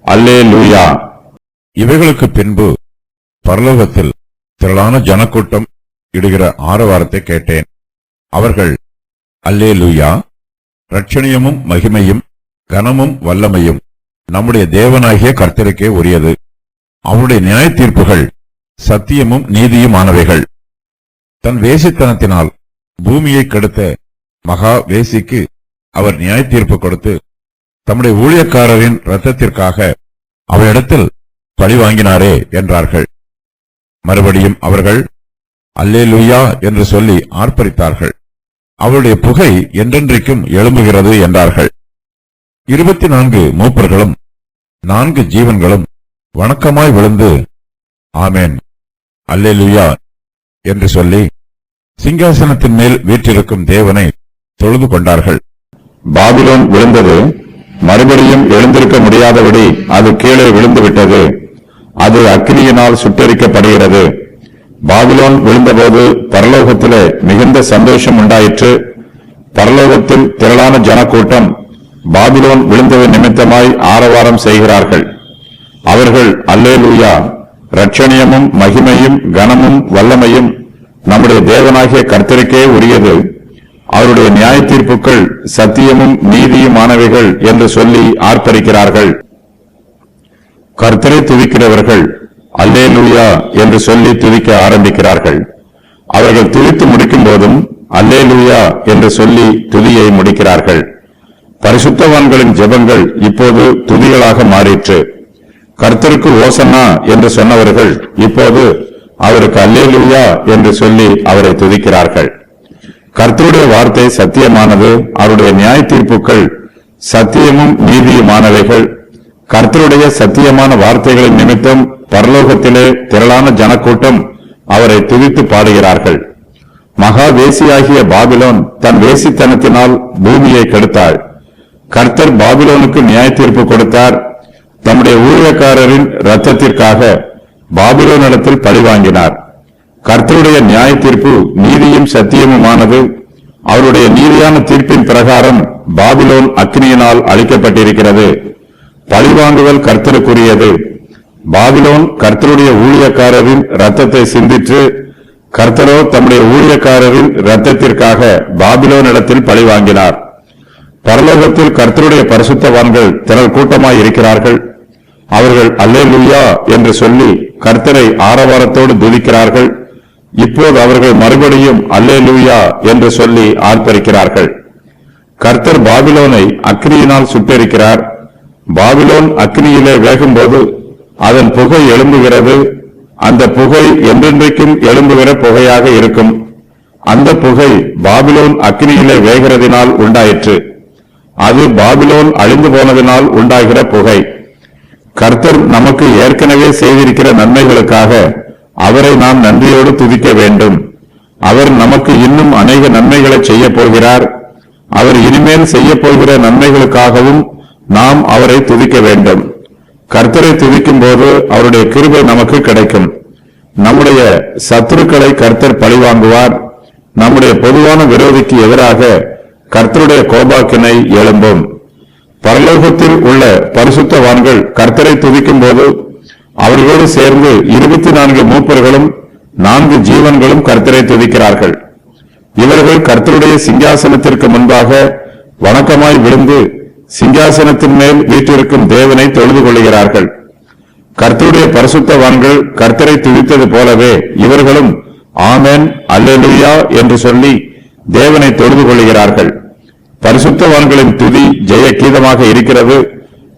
அல்லேலூயா. இவைகளுக்கு பின்பு பரலோகத்தில் திரளான ஜனக்கூட்டம் இடுகிற ஆரவாரத்தை கேட்டேன். அவர்கள் அல்லேலூயா, இரட்சணியமும் மகிமையும் கனமும் வல்லமையும் நம்முடைய தேவனாகிய கர்த்தருக்கே உரியது. அவருடைய நியாய தீர்ப்புகள் சத்தியமும் நீதியுமானவைகள். தன் வேசித்தனத்தினால் பூமியை கெடுத்த மகா வேசிக்கு அவர் நியாய தீர்ப்பு கொடுத்து தம்முடைய ஊழியக்காரரின் இரத்தத்திற்காக அவரிடத்தில் பழி வாங்கினாரே என்றார்கள். மறுபடியும் அவர்கள் அல்லேலூயா என்று சொல்லி ஆர்ப்பரித்தார்கள். அவருடைய புகை என்றென்றைக்கும் எழும்புகிறது என்றார்கள். 24 மூப்பர்களும் 4 ஜீவன்களும் வணக்கமாய் விழுந்து ஆமேன் அல்லேலூயா என்று சொல்லி சிங்காசனத்தின் மேல் வீற்றிருக்கும் தேவனை தொழுது கொண்டார்கள். பாபிலோன் விழுந்தது, மறுபடியும் எழுந்திருக்க முடியாதபடி அது கீழே விழுந்துவிட்டது. அது அக்கினியினால் சுட்டெரிக்கப்படுகிறது. பாபிலோன் விழுந்தபோது பரலோகத்திலே மிகுந்த சந்தோஷம் உண்டாயிற்று. பரலோகத்தில் திரளான ஜனக்கூட்டம் பாபிலோன் விழுந்தது நிமித்தமாய் ஆரவாரம் செய்கிறார்கள். அவர்கள் அல்லேலூயா, இரட்சணியமும் மகிமையும் கனமும் வல்லமையும் நம்முடைய தேவனாகிய கர்த்தருக்கே உரியது. அவருடைய நியாய தீர்ப்புகள் சத்தியமும் நீதியுமானவைகள் என்று சொல்லி ஆர்ப்பரிக்கிறார்கள். கர்த்தரை துதிக்கிறவர்கள் அல்லேலூயா என்று சொல்லி துதிக்க ஆரம்பிக்கிறார்கள். அவர்கள் துதித்து முடிக்கும் போதும் அல்லேலூயா என்று சொல்லி துதியை முடிக்கிறார்கள். பரிசுத்தவான்களின் ஜெபங்கள் இப்போது துதிகளாக மாறிற்று. கர்த்தருக்கு ஓசன்னா என்று சொன்னவர்கள் இப்போது அவருக்கு அல்லேலூயா என்று சொல்லி அவரை துதிக்கிறார்கள். கர்த்தருடைய வார்த்தை சத்தியமானது, அவருடைய நியாய தீர்ப்புகள் சத்தியமும் நீதியுமானவைகள். கர்த்தருடைய சத்தியமான வார்த்தைகளின் நிமித்தம் பரலோகத்திலே திரளான ஜனக்கூட்டம் அவரை துதித்து பாடுகிறார்கள். மகா வேசியாகிய பாபிலோன் தன் வேசித்தனத்தினால் பூமியை கெடுத்தாள். கர்த்தர் பாபிலோனுக்கு நியாய தீர்ப்பு கொடுத்தார். தம்முடைய ஊழியக்காரரின் இரத்தத்திற்காக பாபிலோனிடத்தில் பழிவாங்கினார். கர்த்தருடைய நியாய தீர்ப்பு நீதியும் சத்தியமுமானது. அவருடைய நீதியான தீர்ப்பின் பிரகாரம் பாபிலோன் அக்னியினால் அழிக்கப்பட்டிருக்கிறது. பழிவாங்குதல் கர்த்தருக்குரியது. பாபிலோன் கர்த்தருடைய ஊழியக்காரரின் இரத்தத்தை சிந்திற்று. கர்த்தரோ தம்முடைய ஊழியக்காரரின் இரத்தத்திற்காக பாபிலோனிடத்தில் பழிவாங்கினார். பரலோகத்தில் கர்த்தருடைய பரிசுத்தவான்கள் திரள் கூட்டமாய் இருக்கிறார்கள். அவர்கள் அல்லேலூயா என்று சொல்லி கர்த்தரை ஆரவாரத்தோடு துதிக்கிறார்கள். இப்போது அவர்கள் மறுபடியும் அல்லேலூயா என்று சொல்லி ஆர்ப்பரிக்கிறார்கள். கர்த்தர் பாபிலோனை அக்னியினால் சுட்டெரிக்கிறார். பாபிலோன் அக்னியிலே வேகும்போது அதன் புகை எழும்புகிறது. அந்த புகை என்றென்றைக்கும் எழும்புகிற புகையாக இருக்கும். அந்த புகை பாபிலோன் அக்னியிலே வேகிறதினால் உண்டாயிற்று. அது பாபிலோன் அழிந்து போனதினால் உண்டாகிற புகை. கர்த்தர் நமக்கு ஏற்கனவே செய்திருக்கிற நன்மைகளுக்காக அவரை நாம் நன்றியோடு துதிக்க வேண்டும். அவர் நமக்கு இன்னும் அநேக நன்மைகளை செய்ய போகிறார். அவர் இனிமேல் செய்ய போகிற நன்மைகளுக்காகவும் நாம் அவரை துதிக்க வேண்டும். கர்த்தரை துதிக்கும் போது அவருடைய கிருபை நமக்கு கிடைக்கும். நம்முடைய சத்துருக்களை கர்த்தர் பழிவாங்குவார். நம்முடைய பொதுவான விரோதிக்கு எதிராக கர்த்தருடைய கோபாக்கினை எழும்பும். பரலோகத்தில் உள்ள பரிசுத்தவான்கள் கர்த்தரை துதிக்கும் போது அவர்களோடு சேர்ந்து 24 மூப்பர்களும் 4 ஜீவன்களும் கர்த்தரை துதிக்கிறார்கள். இவர்கள் கர்த்தருடைய சிங்காசனத்திற்கு முன்பாக வணக்கமாய் விழுந்து சிங்காசனத்தின் மேல் வீற்றிருக்கும் தேவனை தொழுது கொள்கிறார்கள். கர்த்தருடைய பரிசுத்தவான்கள் கர்த்தரை துதித்தது போலவே இவர்களும் ஆமென் அல்லேலூயா என்று சொல்லி தேவனை தொழுது கொள்கிறார்கள். பரிசுத்தவான்களின் துதி ஜெய கீதமாக இருக்கிறது.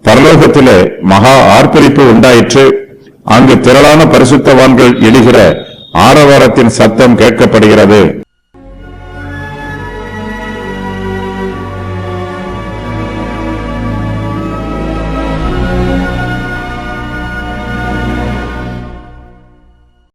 பரலோகத்திலே மகா ஆர்ப்பரிப்பு உண்டாயிற்று. அங்கு திரளான பரிசுத்தவான்கள் இடுகிற ஆரவாரத்தின் சத்தம் கேட்கப்படுகிறது.